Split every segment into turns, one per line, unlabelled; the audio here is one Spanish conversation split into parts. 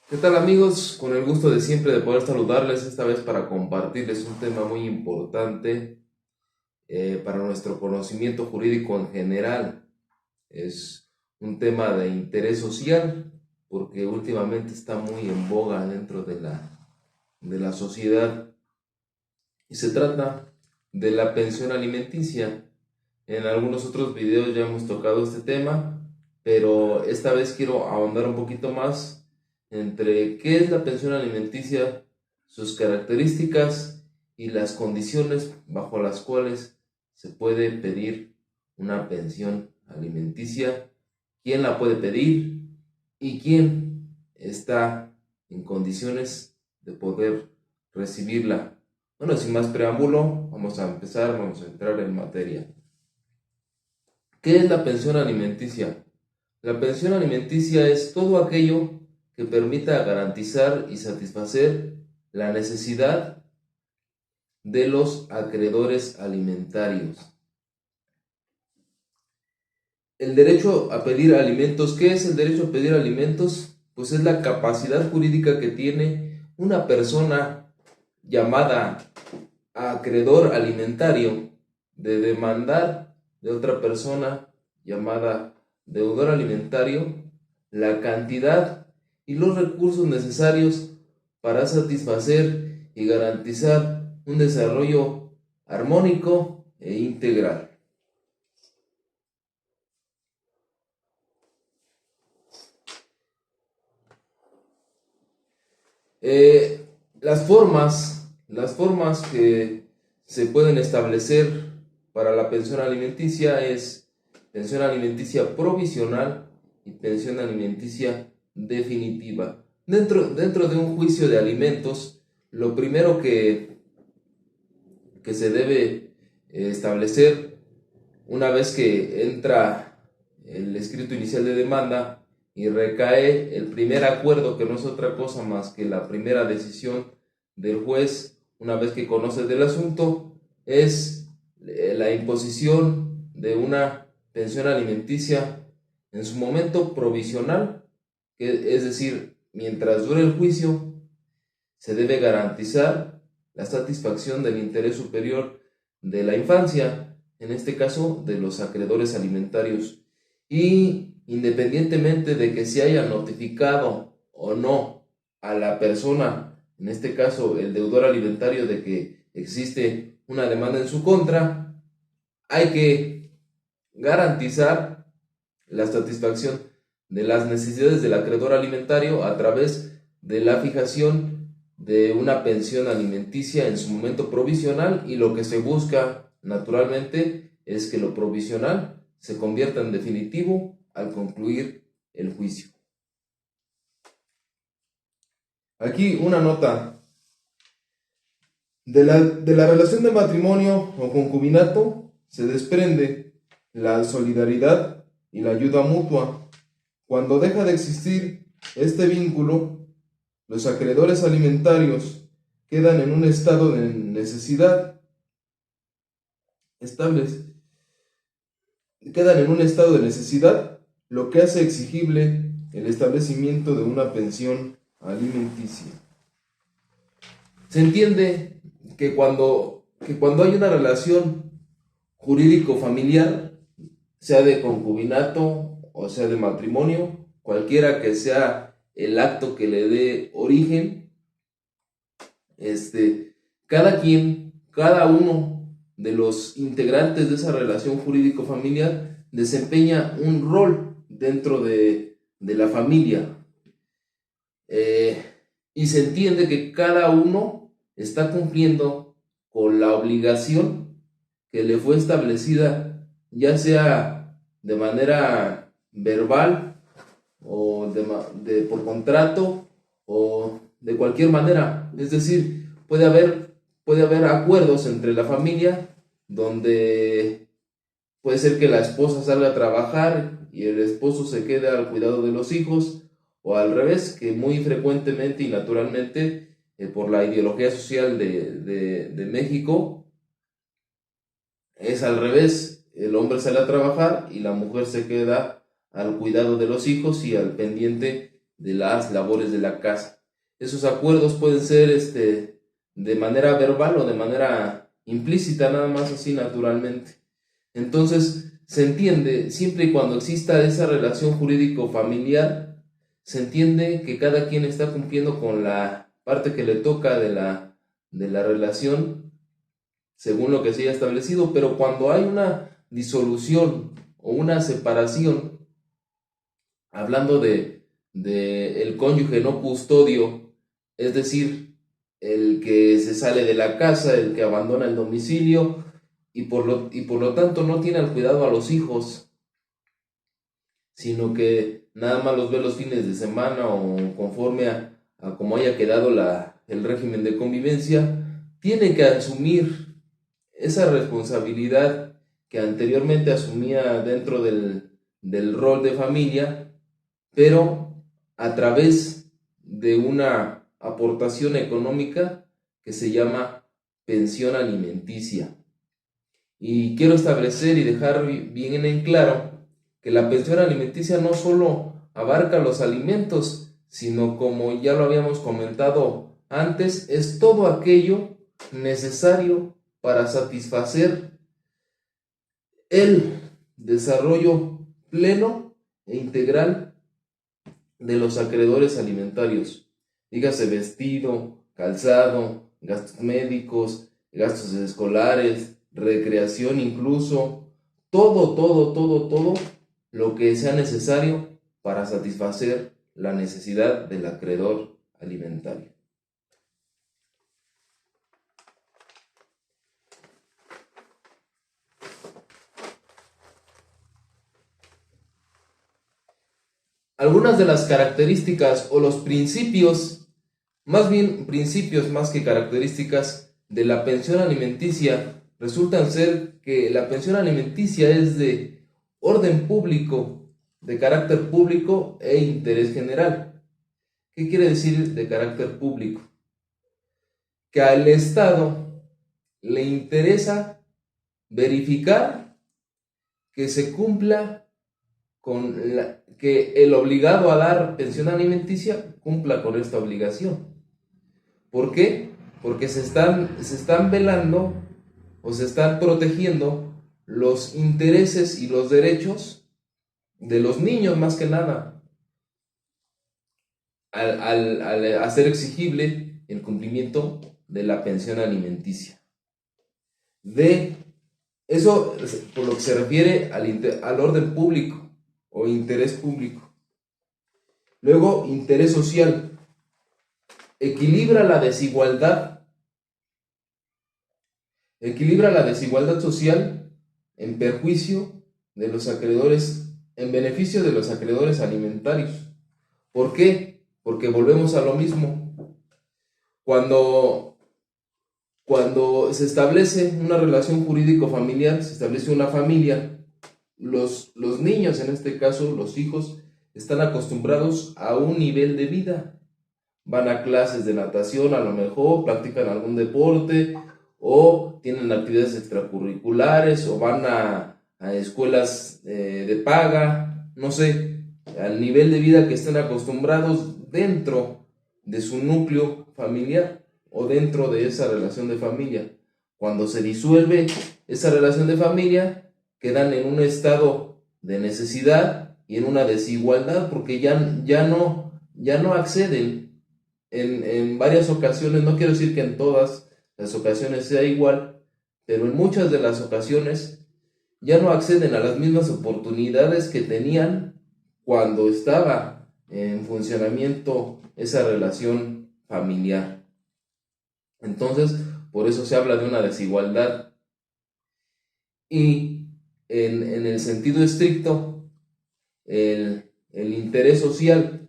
¿Qué tal amigos? Con el gusto de siempre de poder saludarles, esta vez para compartirles un tema muy importante para nuestro conocimiento jurídico en general. Es un tema de interés social porque últimamente está muy en boga dentro de la sociedad y se trata de la pensión alimenticia. En algunos otros videos ya hemos tocado este tema, pero esta vez quiero ahondar un poquito más entre qué es la pensión alimenticia, sus características y las condiciones bajo las cuales se puede pedir una pensión alimenticia, quién la puede pedir y quién está en condiciones de poder recibirla. Bueno, sin más preámbulo, vamos a empezar, vamos a entrar en materia. ¿Qué es la pensión alimenticia? La pensión alimenticia es todo aquello que permita garantizar y satisfacer la necesidad de los acreedores alimentarios. El derecho a pedir alimentos. ¿Qué es el derecho a pedir alimentos? Pues es la capacidad jurídica que tiene una persona llamada acreedor alimentario de demandar de otra persona llamada deudor alimentario la cantidad y los recursos necesarios para satisfacer y garantizar un desarrollo armónico e integral. Eh, las formas que se pueden establecer para la pensión alimenticia es pensión alimenticia provisional y pensión alimenticia definitiva. Dentro de un juicio de alimentos, lo primero que se debe establecer una vez que entra el escrito inicial de demanda y recae el primer acuerdo, que no es otra cosa más que la primera decisión del juez, una vez que conoce del asunto, es la imposición de una pensión alimenticia en su momento provisional, es decir, mientras dure el juicio, se debe garantizar la satisfacción del interés superior de la infancia, en este caso de los acreedores alimentarios, y independientemente de que se haya notificado o no a la persona, en este caso el deudor alimentario, de que existe una demanda en su contra, hay que garantizar la satisfacción de las necesidades del acreedor alimentario a través de la fijación de una pensión alimenticia en su momento provisional, y lo que se busca naturalmente es que lo provisional se convierta en definitivo al concluir el juicio. Aquí una nota. De la relación de matrimonio o concubinato se desprende la solidaridad y la ayuda mutua. Cuando deja de existir este vínculo, los acreedores alimentarios quedan en un estado de necesidad lo que hace exigible el establecimiento de una pensión alimenticia. Se entiende que cuando hay una relación jurídico-familiar, sea de concubinato o sea de matrimonio, cualquiera que sea el acto que le dé origen, cada uno de los integrantes de esa relación jurídico-familiar desempeña un rol dentro de la familia. Y se entiende que cada uno está cumpliendo con la obligación que le fue establecida, ya sea de manera verbal o por contrato o de cualquier manera. Es decir, puede haber acuerdos entre la familia donde puede ser que la esposa salga a trabajar y el esposo se quede al cuidado de los hijos, o al revés, que muy frecuentemente y naturalmente, por la ideología social de México, es al revés. El hombre sale a trabajar y la mujer se queda al cuidado de los hijos y al pendiente de las labores de la casa. Esos acuerdos pueden ser de manera verbal o de manera implícita, nada más así naturalmente. Entonces, se entiende, siempre y cuando exista esa relación jurídico-familiar, se entiende que cada quien está cumpliendo con la parte que le toca de la relación, según lo que se haya establecido. Pero cuando hay una disolución o una separación, hablando de el cónyuge no custodio, es decir, el que se sale de la casa, el que abandona el domicilio y por lo tanto no tiene al cuidado a los hijos, sino que nada más los ve los fines de semana o conforme a como haya quedado el régimen de convivencia, tiene que asumir esa responsabilidad que anteriormente asumía dentro del rol de familia, pero a través de una aportación económica que se llama pensión alimenticia. Y quiero establecer y dejar bien en claro que la pensión alimenticia no solo abarca los alimentos, sino, como ya lo habíamos comentado antes, es todo aquello necesario para satisfacer el desarrollo pleno e integral de los acreedores alimentarios. Dígase vestido, calzado, gastos médicos, gastos escolares, recreación incluso, todo lo que sea necesario para satisfacer la necesidad del acreedor alimentario. Algunas de las características o los principios, más bien principios más que características de la pensión alimenticia, resultan ser que la pensión alimenticia es de orden público, de carácter público e interés general. ¿Qué quiere decir de carácter público? Que al Estado le interesa verificar que se cumpla que el obligado a dar pensión alimenticia cumpla con esta obligación. ¿Por qué? Porque se están velando o se están protegiendo los intereses y los derechos de los niños, más que nada, al hacer exigible el cumplimiento de la pensión alimenticia. Eso por lo que se refiere al orden público o interés público. Luego, interés social. Equilibra la desigualdad social en perjuicio de los acreedores, en beneficio de los acreedores alimentarios. ¿Por qué? Porque volvemos a lo mismo. Cuando se establece una relación jurídico-familiar, se establece una familia, los niños, en este caso los hijos, están acostumbrados a un nivel de vida. Van a clases de natación, a lo mejor practican algún deporte o tienen actividades extracurriculares o van a escuelas de paga, no sé, al nivel de vida que estén acostumbrados dentro de su núcleo familiar o dentro de esa relación de familia. Cuando se disuelve esa relación de familia, quedan en un estado de necesidad y en una desigualdad porque ya no acceden en varias ocasiones. No quiero decir que en todas las ocasiones sea igual, pero en muchas de las ocasiones ya no acceden a las mismas oportunidades que tenían cuando estaba en funcionamiento esa relación familiar. Entonces, por eso se habla de una desigualdad. Y en el sentido estricto, el interés social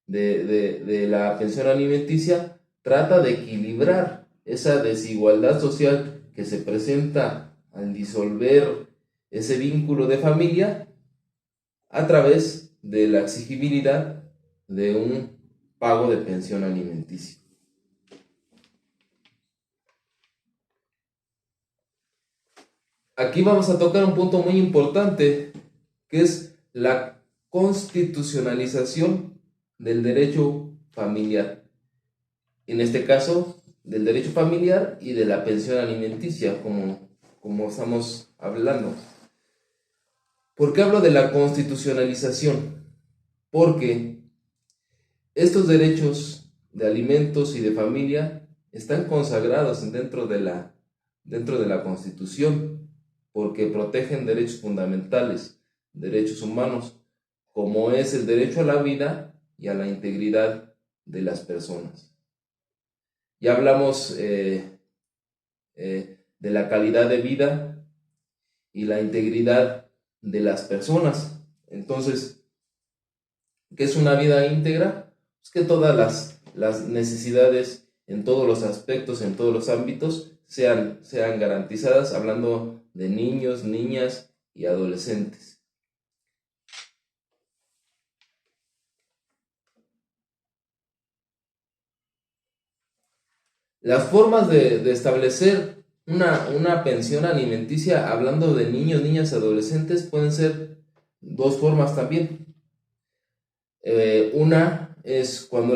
de la pensión alimenticia trata de equilibrar esa desigualdad social que se presenta al disolver ese vínculo de familia a través de la exigibilidad de un pago de pensión alimenticia. Aquí vamos a tocar un punto muy importante, que es la constitucionalización del derecho familiar. En este caso, del derecho familiar y de la pensión alimenticia, como estamos hablando. ¿Por qué hablo de la constitucionalización? Porque estos derechos de alimentos y de familia están consagrados dentro de la Constitución, porque protegen derechos fundamentales, derechos humanos, como es el derecho a la vida y a la integridad de las personas. Ya hablamos de la calidad de vida y la integridad de las personas. Entonces, ¿qué es una vida íntegra? Es que todas las necesidades en todos los aspectos, en todos los ámbitos, sean garantizadas, hablando de niños, niñas y adolescentes. Las formas de establecer una pensión alimenticia, hablando de niños, niñas, adolescentes, pueden ser dos formas también. Una es cuando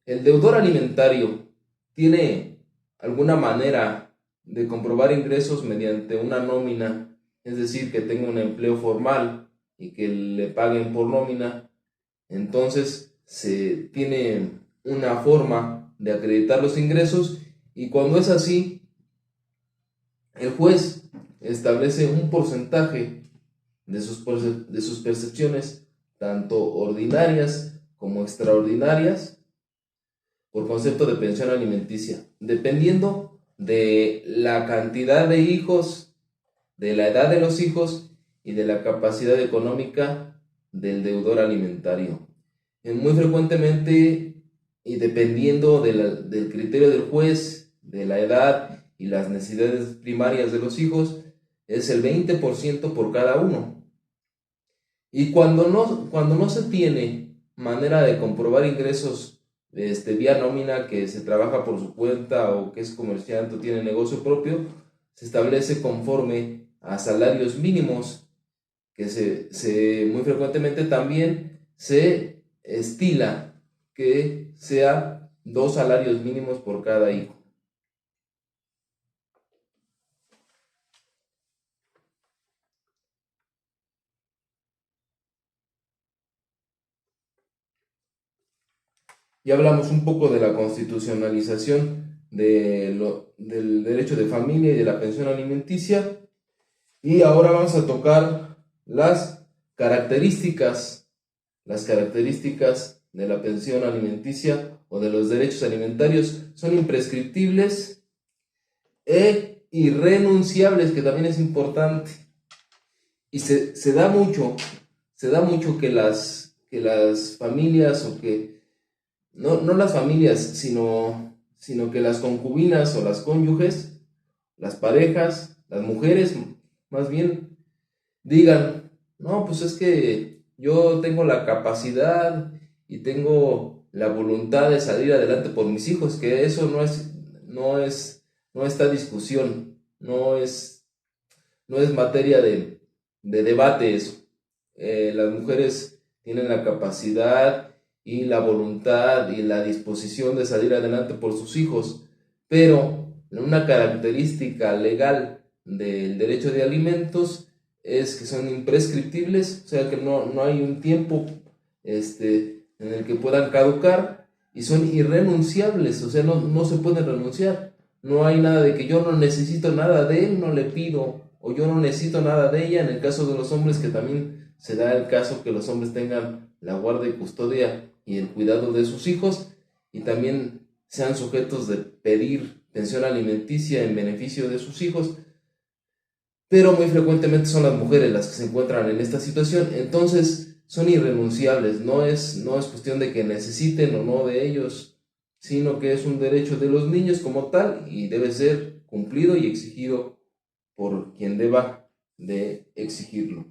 el deudor alimentario tiene alguna manera de comprobar ingresos mediante una nómina, es decir, que tenga un empleo formal y que le paguen por nómina, entonces se tiene una forma de acreditar los ingresos, y cuando es así, el juez establece un porcentaje de sus percepciones, tanto ordinarias como extraordinarias, por concepto de pensión alimenticia, dependiendo de la cantidad de hijos, de la edad de los hijos y de la capacidad económica del deudor alimentario. Muy frecuentemente, y dependiendo del criterio del juez, de la edad y las necesidades primarias de los hijos, es el 20% por cada uno. Y cuando no se tiene manera de comprobar ingresos vía nómina, que se trabaja por su cuenta o que es comerciante o tiene negocio propio, se establece conforme a salarios mínimos, que muy frecuentemente también se estila que sea 2 salarios mínimos por cada hijo. Ya hablamos un poco de la constitucionalización del derecho de familia y de la pensión alimenticia, y ahora vamos a tocar las características de la pensión alimenticia o de los derechos alimentarios. Son imprescriptibles e irrenunciables, que también es importante, y se da mucho que las familias, o que no las familias, sino que las concubinas o las cónyuges, las parejas, las mujeres más bien, digan: no, pues es que yo tengo la capacidad y tengo la voluntad de salir adelante por mis hijos, que eso no está discusión, no es materia de debate eso. Las mujeres tienen la capacidad y la voluntad y la disposición de salir adelante por sus hijos, pero una característica legal del derecho de alimentos es que son imprescriptibles, o sea que no hay un tiempo en el que puedan caducar, y son irrenunciables, o sea, no se pueden renunciar. No hay nada de que yo no necesito nada de él, no le pido, o yo no necesito nada de ella. En el caso de los hombres, que también se da el caso que los hombres tengan la guarda y custodia y el cuidado de sus hijos, y también sean sujetos de pedir pensión alimenticia en beneficio de sus hijos, pero muy frecuentemente son las mujeres las que se encuentran en esta situación. Entonces son irrenunciables, no es cuestión de que necesiten o no de ellos, sino que es un derecho de los niños como tal, y debe ser cumplido y exigido por quien deba de exigirlo.